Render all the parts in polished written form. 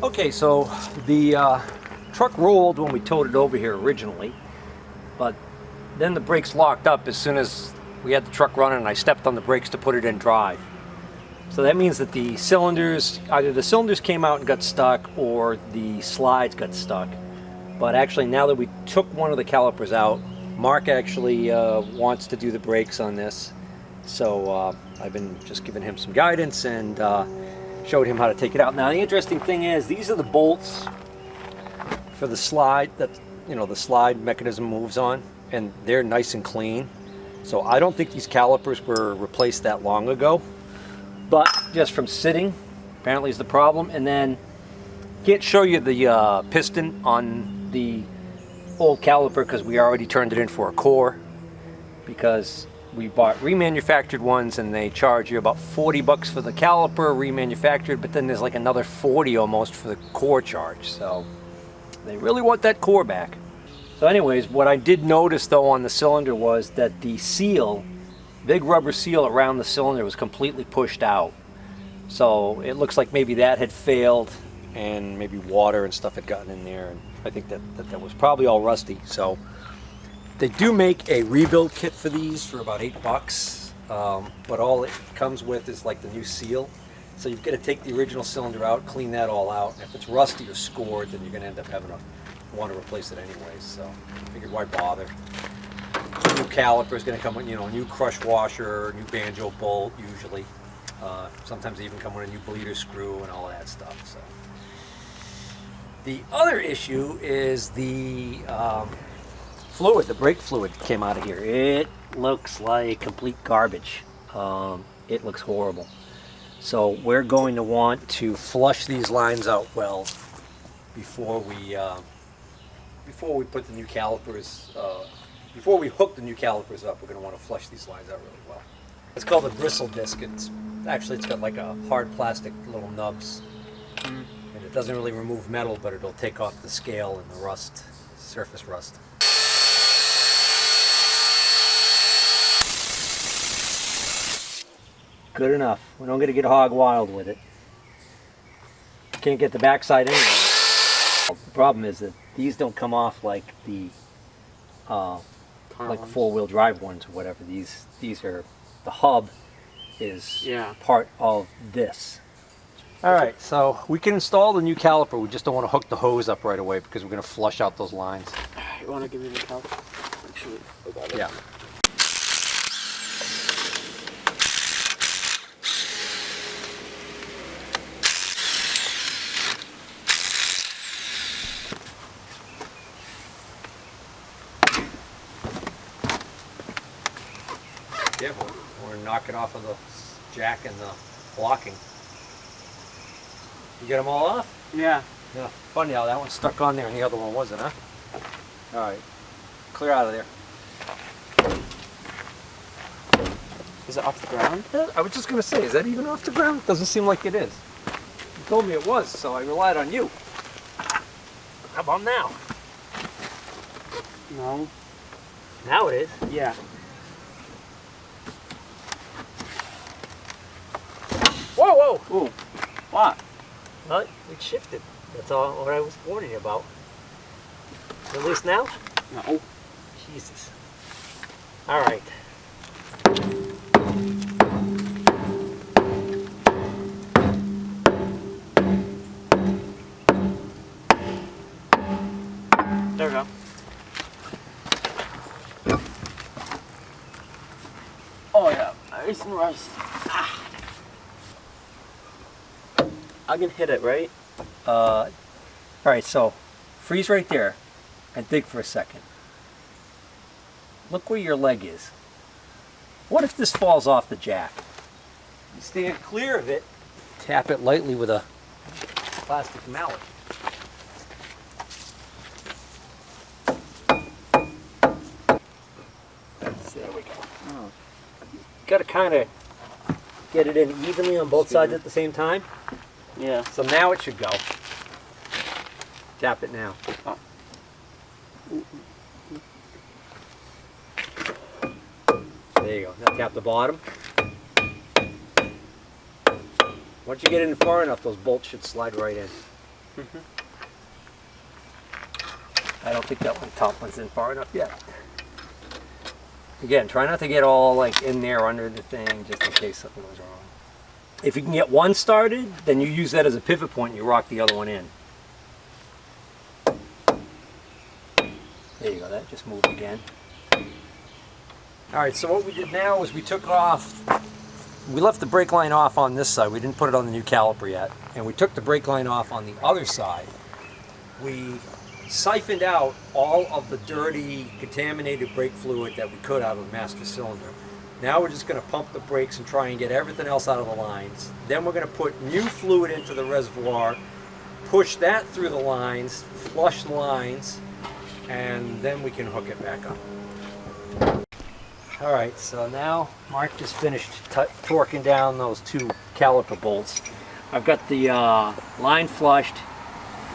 Okay, so the truck rolled when we towed it over here originally, but then the brakes locked up as soon as we had the truck running and I stepped on the brakes to put it in drive. So that means that the cylinders, either the cylinders came out and got stuck or the slides got stuck. But actually now that we took one of the calipers out, Mark actually wants to do the brakes on this. So I've been just giving him some guidance and showed him how to take it out. Now the interesting thing is these are the bolts for the slide that the slide mechanism moves on, and they're nice and clean. So I don't think these calipers were replaced that long ago, but just from sitting apparently is the problem. And then can't show you the piston on the old caliper because we already turned it in for a core, because we bought remanufactured ones and they charge you about 40 bucks for the caliper remanufactured, but then there's like another 40 almost for the core charge. So they really want that core back. So anyways, what I did notice though on the cylinder was that the seal, big rubber seal around the cylinder, was completely pushed out. So it looks like maybe that had failed and maybe water and stuff had gotten in there, and I think that was probably all rusty. So they do make a rebuild kit for these for about 8 bucks, but all it comes with is like the new seal. So you've got to take the original cylinder out, clean that all out, and if it's rusty or scored, then you're going to end up having to want to replace it anyways. So I figured, why bother? New caliper is going to come with, a new crush washer, new banjo bolt usually. Sometimes they even come with a new bleeder screw and all that stuff. So the other issue is the fluid, the brake fluid came out of here. It looks like complete garbage. It looks horrible. So we're going to want to flush these lines out well before we put the new calipers, before we hook the new calipers up. We're going to want to flush these lines out really well. It's called a bristle disc. It's got like a hard plastic little nubs, and it doesn't really remove metal, but it'll take off the scale and the rust, surface rust. Good enough. We're not going to get hog wild with it. Can't get the backside anyway. The problem is that these don't come off like the like four-wheel drive ones or whatever. These are, the hub is part of this. All right, so we can install the new caliper. We just don't want to hook the hose up right away because we're going to flush out those lines. You want to give me the caliper? Actually, I got it. Yeah. Yeah, we're knocking off of the jack and the blocking. You get them all off? Yeah. Yeah. Funny how that one's stuck on there and the other one wasn't, huh? All right. Clear out of there. Is it off the ground? I was just going to say, is that even off the ground? Doesn't seem like it is. You told me it was, so I relied on you. How about now? No. Now it is. Yeah. Whoa, whoa! Ooh. What? Well, it shifted. That's all what I was warning you about. At least now? No. Jesus. All right. There we go. Oh yeah, nice and rust. Ah. I can hit it, right? All right, so freeze right there and think for a second. Look where your leg is. What if this falls off the jack? You stand clear of it. Tap it lightly with a plastic mallet. There we go. Oh. Got to kind of get it in evenly on both sides at the same time. Yeah. So now it should go. Tap it now. Oh. There you go. Now tap the bottom. Once you get it in far enough, those bolts should slide right in. I don't think that top one's in far enough yet. Again, try not to get all like in there under the thing, just in case something goes wrong. If you can get one started, then you use that as a pivot point and you rock the other one in. There you go, that just moved again. Alright, so what we did now was we left the brake line off on this side. We didn't put it on the new caliper yet. And we took the brake line off on the other side. We siphoned out all of the dirty, contaminated brake fluid that we could out of the master cylinder. Now we're just going to pump the brakes and try and get everything else out of the lines. Then we're going to put new fluid into the reservoir, push that through the lines, flush the lines, and then we can hook it back up. Alright, so now Mark just finished torquing down those two caliper bolts. I've got the line flushed.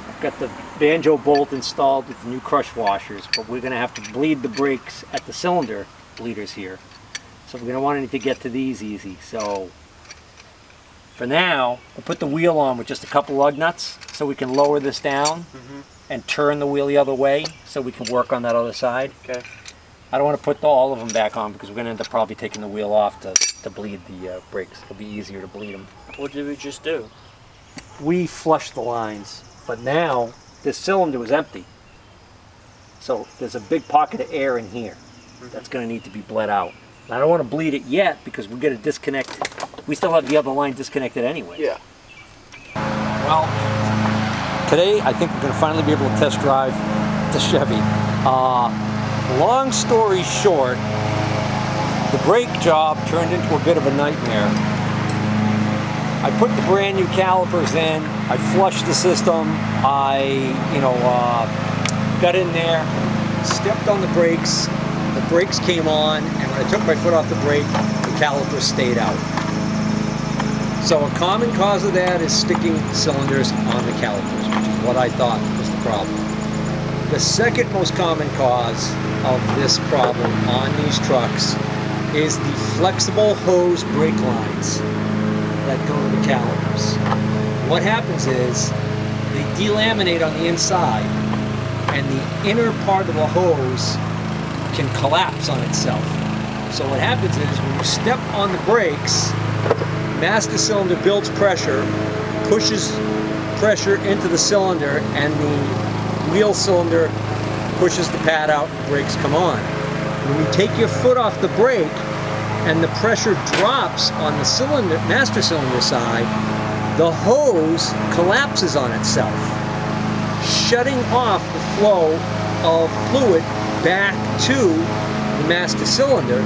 I've got the banjo bolt installed with the new crush washers, but we're going to have to bleed the brakes at the cylinder bleeders here. So we're going to want to get to these easy. So for now, we'll put the wheel on with just a couple lug nuts so we can lower this down and turn the wheel the other way so we can work on that other side. Okay. I don't want to put all of them back on because we're going to end up probably taking the wheel off to bleed the brakes. It'll be easier to bleed them. What did we just do? We flushed the lines, but now this cylinder was empty. So there's a big pocket of air in here that's going to need to be bled out. I don't want to bleed it yet because we're going to disconnect. We still have the other line disconnected anyway. Yeah. Well, today I think we're going to finally be able to test drive the Chevy. Long story short, the brake job turned into a bit of a nightmare. I put the brand new calipers in, I flushed the system, I got in there, stepped on the brakes came on, and when I took my foot off the brake, the calipers stayed out. So a common cause of that is sticking cylinders on the calipers, which is what I thought was the problem. The second most common cause of this problem on these trucks is the flexible hose brake lines that go to the calipers. What happens is they delaminate on the inside and the inner part of the hose can collapse on itself. So what happens is when you step on the brakes, master cylinder builds pressure, pushes pressure into the cylinder, and the wheel cylinder pushes the pad out and brakes come on. When you take your foot off the brake and the pressure drops on the cylinder, master cylinder side, the hose collapses on itself, shutting off the flow of fluid back to the master cylinder,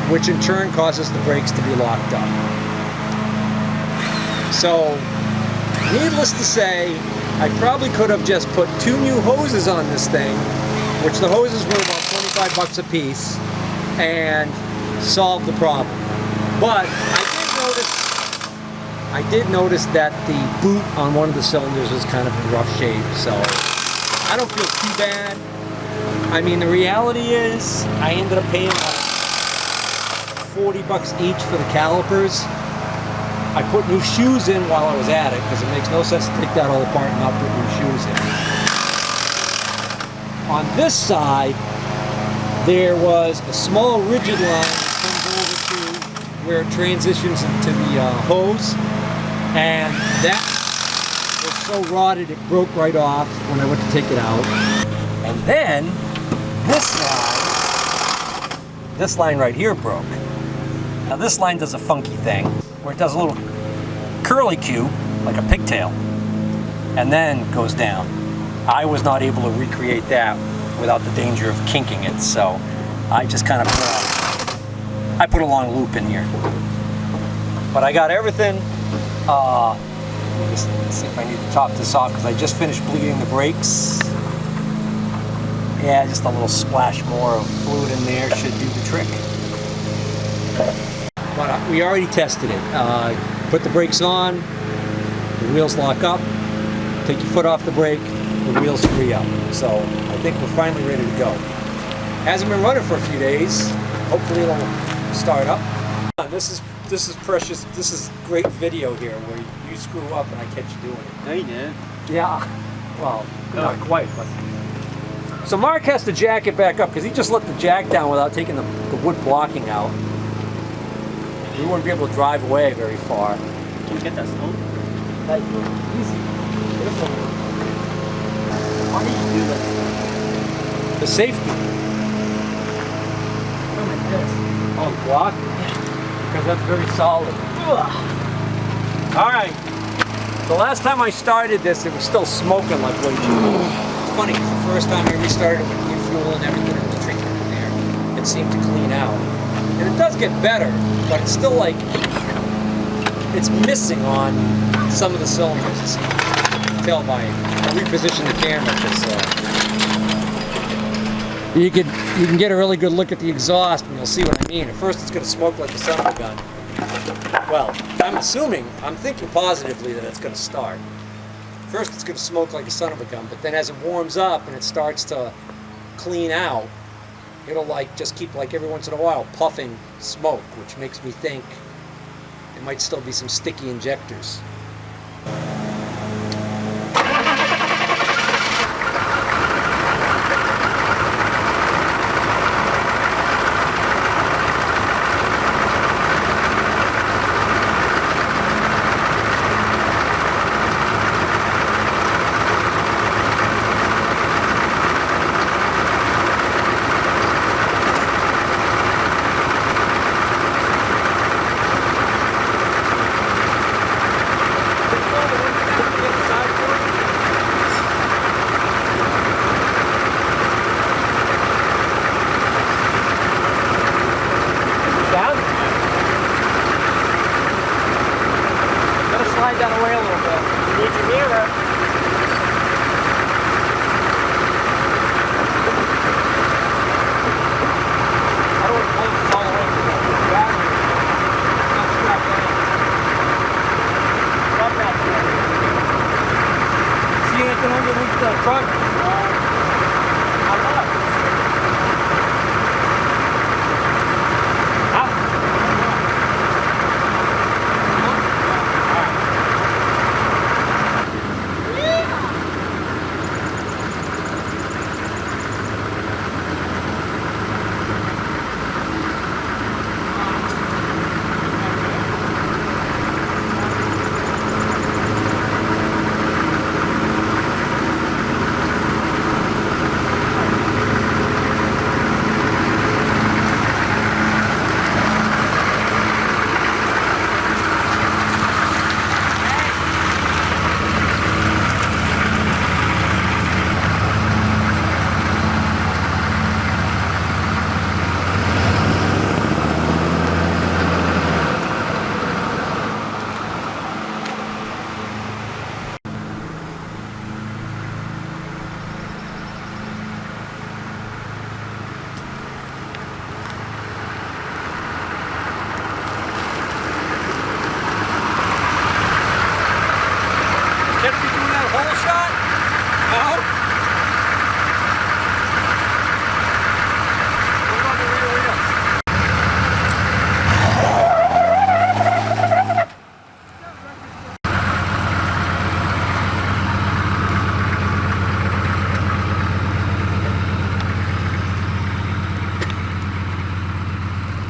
which in turn causes the brakes to be locked up. So, needless to say, I probably could have just put two new hoses on this thing, which the hoses were about 25 bucks a piece, and solved the problem. But I did notice that the boot on one of the cylinders was kind of in rough shape, so I don't feel too bad. I mean, the reality is, I ended up paying like 40 bucks each for the calipers. I put new shoes in while I was at it, because it makes no sense to take that all apart and not put new shoes in. On this side, there was a small rigid line that comes over to where it transitions into the hose, and that was so rotted it broke right off when I went to take it out. And then this line right here broke. Now this line does a funky thing where it does a little curly cue, like a pigtail, and then goes down. I was not able to recreate that without the danger of kinking it, so I just kind of put a long loop in here. But I got everything. Let me just see if I need to top this off because I just finished bleeding the brakes. Yeah, just a little splash more of fluid in there should do the trick. But we already tested it. Put the brakes on, the wheels lock up, take your foot off the brake, the wheels free up. So I think we're finally ready to go. Hasn't been running for a few days. Hopefully it'll start up. This is precious. This is great video here where you screw up and I catch you doing it. No, you didn't. Yeah. Well, not quite, but. So Mark has to jack it back up because he just let the jack down without taking the wood blocking out. We wouldn't be able to drive away very far. Can you get that stone? Easy. Why did you do this? The safety. Come like this. On the block? Because that's very solid. Alright. The last time I started this, it was still smoking like way too much. It's funny, because the first time I restarted with new fuel and everything, it was treatment in there. It seemed to clean out. And it does get better, but it's still like, it's missing on some of the cylinders. It's, you can tell by, I repositioned the camera because you can get a really good look at the exhaust and you'll see what I mean. At first it's going to smoke like the son of a gun. Well, I'm thinking positively that it's going to start. First it's going to smoke like a son of a gun, but then as it warms up and it starts to clean out, it'll like just keep like every once in a while puffing smoke, which makes me think there might still be some sticky injectors. Down away a little bit. You need your mirror. I don't want to pull this all the way to the battery. It's not strapped down. Drop that there. See anything underneath the truck? I'm not.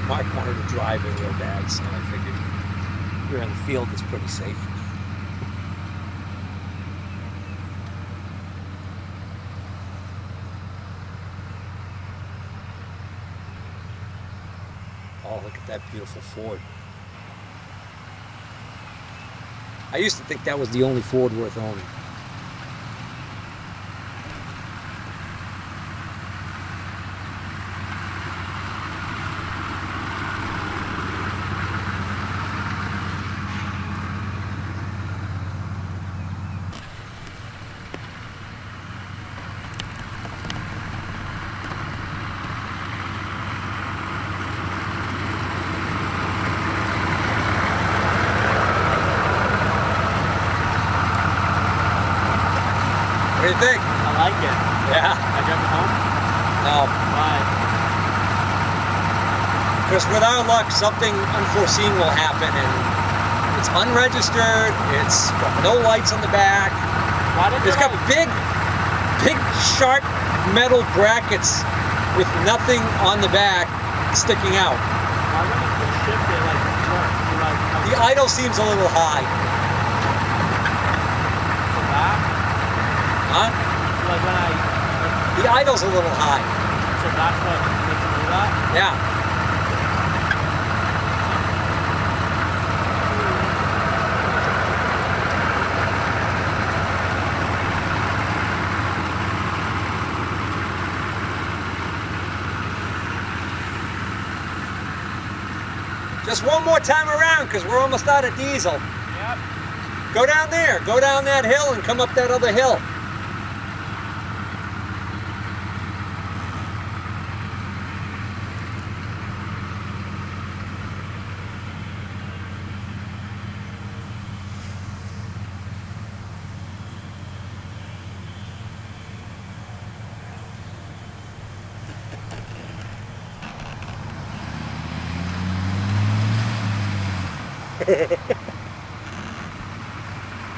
Mark wanted to drive it real bad, so I figured here in the field it's pretty safe. Oh, look at that beautiful Ford. I used to think that was the only Ford worth owning. What do you think? I like it. Yeah. I drive it home? No. Why? Because with our luck, something unforeseen will happen and It's unregistered. It's got no lights on the back. It's got big sharp metal brackets with nothing on the back sticking out. Why wouldn't you shift it like The idle seems a little high. the back? Huh? Like when The idle's a little high. so that's what makes it do that? Yeah. Just one more time around because we're almost out of diesel. Yep. Go down there. Go down that hill and come up that other hill.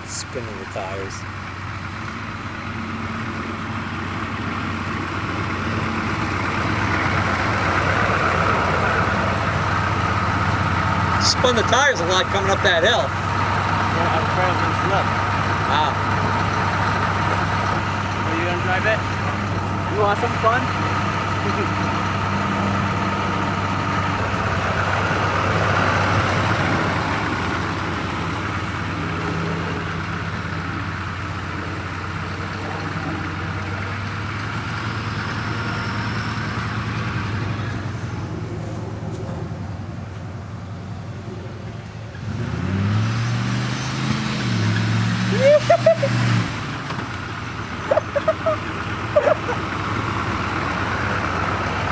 Spinning the tires. Spun the tires a lot coming up that hill. Yeah, I was afraid I was gonna slip. Ah. Are you gonna drive it? You want some fun?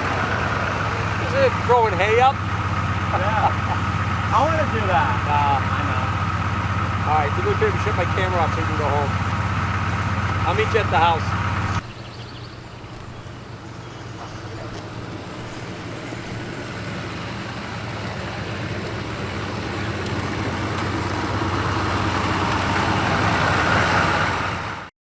Is it throwing hay up? Yeah. I want to do that. I know. Alright, do me a favor, shut my camera off so you can go home. I'll meet you at the house.